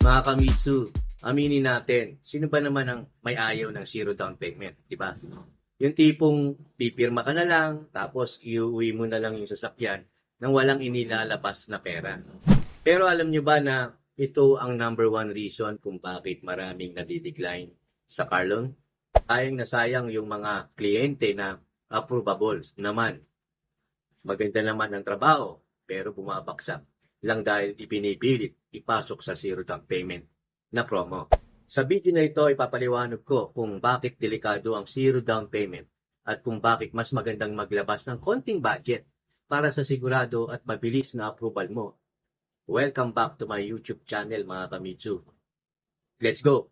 Mga Kamitsu, aminin natin, sino ba naman ang may ayaw ng zero down payment, di ba? Yung tipong pipirma ka na lang, tapos iuwi mo na lang yung sasakyan nang walang inilalabas na pera. Pero alam nyo ba na ito ang number one reason kung bakit maraming nadidecline sa car loan? Sayang na sayang yung mga kliyente na approvables naman. Maganda naman ang trabaho, pero bumabaksak lang dahil ipinipilit ipasok sa zero down payment na promo. Sa video na ito, ipapaliwanag ko kung bakit delikado ang zero down payment at kung bakit mas magandang maglabas ng konting budget para sa sigurado at mabilis na approval mo. Welcome back to my YouTube channel, mga Kamitsu. Let's go!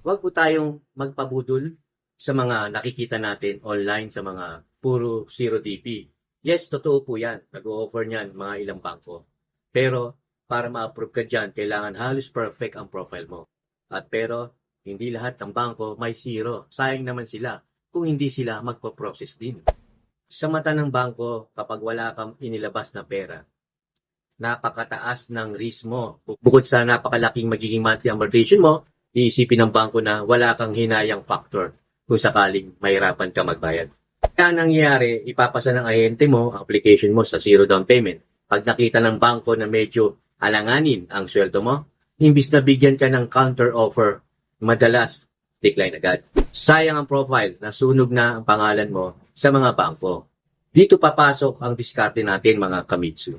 Huwag po tayong magpabudol sa mga nakikita natin online sa mga puro zero DP. Yes, totoo po yan. Nag-o-offer niyan mga ilang bangko. Pero para ma-approve ka dyan, kailangan halos perfect ang profile mo. At pero, hindi lahat ng bangko may zero. Sayang naman sila kung hindi sila magpo-process din. Sa mata ng bangko, kapag wala kang inilabas na pera, napakataas ng risk mo. Bukod sa napakalaking magiging monthly amortization mo, iisipin ng bangko na wala kang hinayang factor kung sakaling mahirapan ka magbayad. Kaya nangyayari, ipapasa ng ahente mo ang application mo sa zero down payment. Pag nakita ng bangko na medyo alanganin ang sweldo mo, imbis na bigyan ka ng counter offer, madalas decline agad. Sayang ang profile, nasunog na ang pangalan mo sa mga bangko. Dito papasok ang diskarte natin, mga Kamitsu.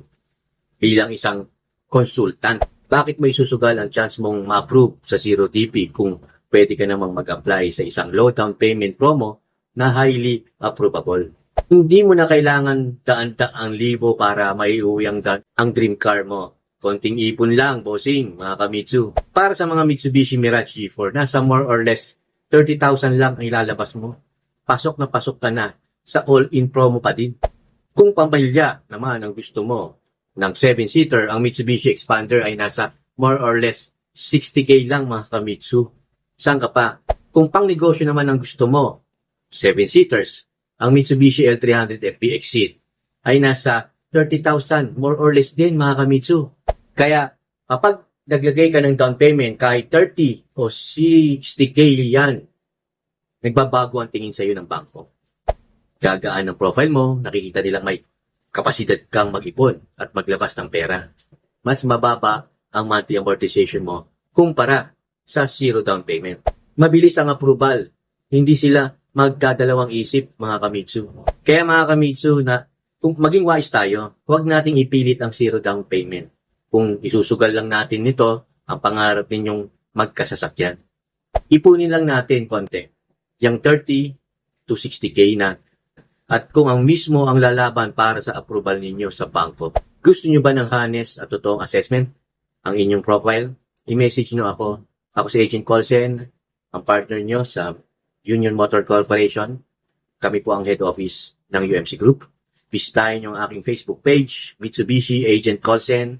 Bilang isang consultant, bakit may susugal ang chance mong ma-approve sa zero DP kung pwede ka namang mag-apply sa isang low down payment promo na highly approvable? Hindi mo na kailangan daan-daang libo para maiuwi ang dream car mo. Konting ipon lang, bossing, mga Kamitsu. Para sa mga Mitsubishi Mirage G4, nasa more or less 30,000 lang ang ilalabas mo. Pasok na pasok ka na sa all-in promo pa din. Kung pamilya naman ang gusto mo ng 7-seater, ang Mitsubishi Expander ay nasa more or less 60K lang, mga Kamitsu. Saan ka pa? Kung pang negosyo naman ang gusto mo, 7-seaters, ang Mitsubishi L300 FP Exceed ay nasa 30,000, more or less din, mga Kamitsu. Kaya kapag naglagay ka ng down payment kahit 30 o 60K yan, nagbabago ang tingin sa iyo ng bangko. Gagaan ang profile mo, nakikita nilang may kapasidad kang mag-ipon at maglabas ng pera. Mas mababa ang monthly amortization mo kumpara sa zero down payment. Mabilis ang approval. Hindi sila magdadalawang isip, mga Kamitsu. Kaya mga Kamitsu, na kung maging wise tayo, huwag nating ipilit ang zero down payment. Kung isusugal lang natin nito, ang pangarap ninyong magkasasakyan. Ipunin lang natin konti. Yung 30 to 60K na. At kung ang mismo ang lalaban para sa approval ninyo sa bangko, gusto nyo ba ng honest at totoong assessment? Ang inyong profile? I-message nyo ako. Ako si Agent Colsen, ang partner nyo sa Union Motor Corporation. Kami po ang head office ng UMC Group. Bisitahin yung aking Facebook page, Mitsubishi Agent Colsen.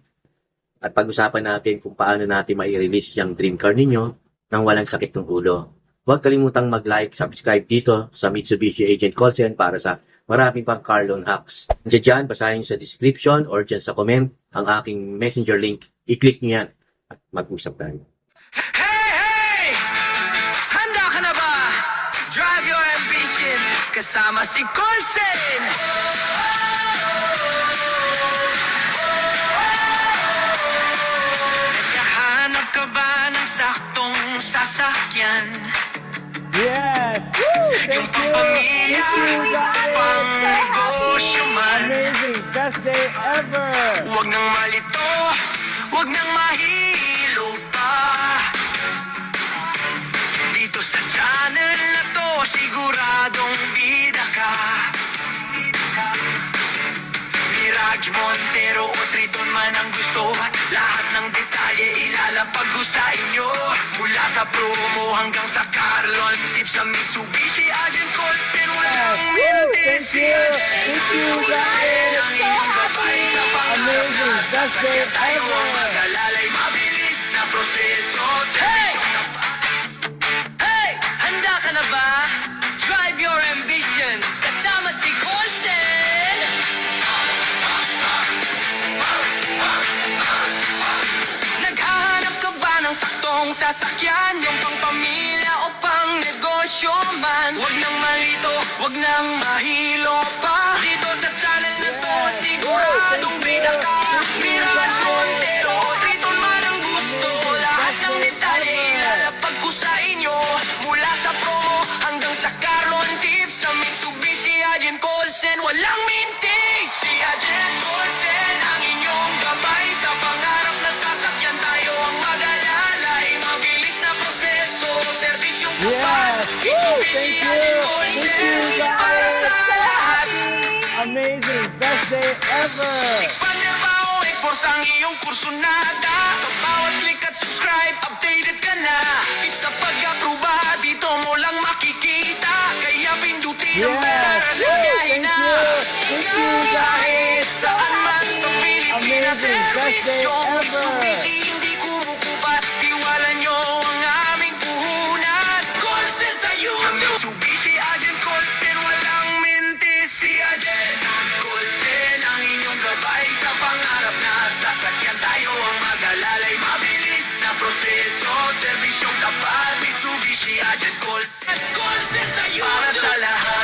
At pag-usapan natin kung paano natin mai-release yung dream car ninyo nang walang sakit ng ulo. Huwag kalimutang mag-like, subscribe dito sa Mitsubishi Agent Colsen para sa maraming pang car loan hacks. Diyan, basahin nyo sa description or dyan sa comment ang aking messenger link. I-click nyo yan at mag-usap tayo. Kasama si Colsen. Naghahanap ka ba ng saktong sasakyan? Yes! Woo! Yung Thank you! pampamilya, Thank you, guys! pang negosyo man. Amazing! Best day ever! Huwag nang malito, huwag nang mahilo pa. Dito sa channel na to, siguradong bida ka. Mirage, Montero o Triton man ang gusto, lahat ng detalye ilalapag ko sa inyo. Mula sa promo hanggang sa car loan tips sa Mitsubishi Agent Colsen, walang mintisin. Thank you, guys! Ang iyong gabay sa pangarap na Amazing! Best day sasakyan tayo ang ever! mag-alalay, mabilis na proseso. Servisyo na Hey! Handa ka na ba? Drive your ambition. Kasama si yan. Wag nang malito, wag nang mahilo pa. Dito sa channel na to, siguradong bida ka. Mirage Montero, Triton man ang gusto. Lahat ng detalye ilalapag ko sa inyo. Mula sa promo hanggang sa Carlon tips. Sa Mitsubishi, Agent Colson, walang minti. Si Agent Colson ang inyong gabay. Sa pangarap na sasakyan tayo ang mag-alalay. Mabilis na proseso, serbisyong tapat. Yes. Woo! Mitsubishi, Thank you. Agent Thank Colson, you, guys. para sa lahat. Amazing. Best day ever. Expander ba o export ang iyong kursunada? Sa bawat click at subscribe, updated ka na. Tips sa pag-aproba, dito mo lang makikita. Kaya pindutin ang Yes. bell at lagayin na. Thank you. Thank you, guys. Kahit saan man sa Pilipinas, Amazing. Best day servisyo ever. Mitsubishi, hindi kumukupas. Tiwala nyo ang aming puhunan. Colson sa YouTube. Sa Mitsubishi, Agent Colson, walang mente. Si Agent Colson ang inyong gabay. Sa pangarap na sasakyan tayo ang mag-alalay. Mabilis na proseso, serbisyong tapat. Mitsubishi, Agent Colson. Colson sa YouTube. Para sa lahat.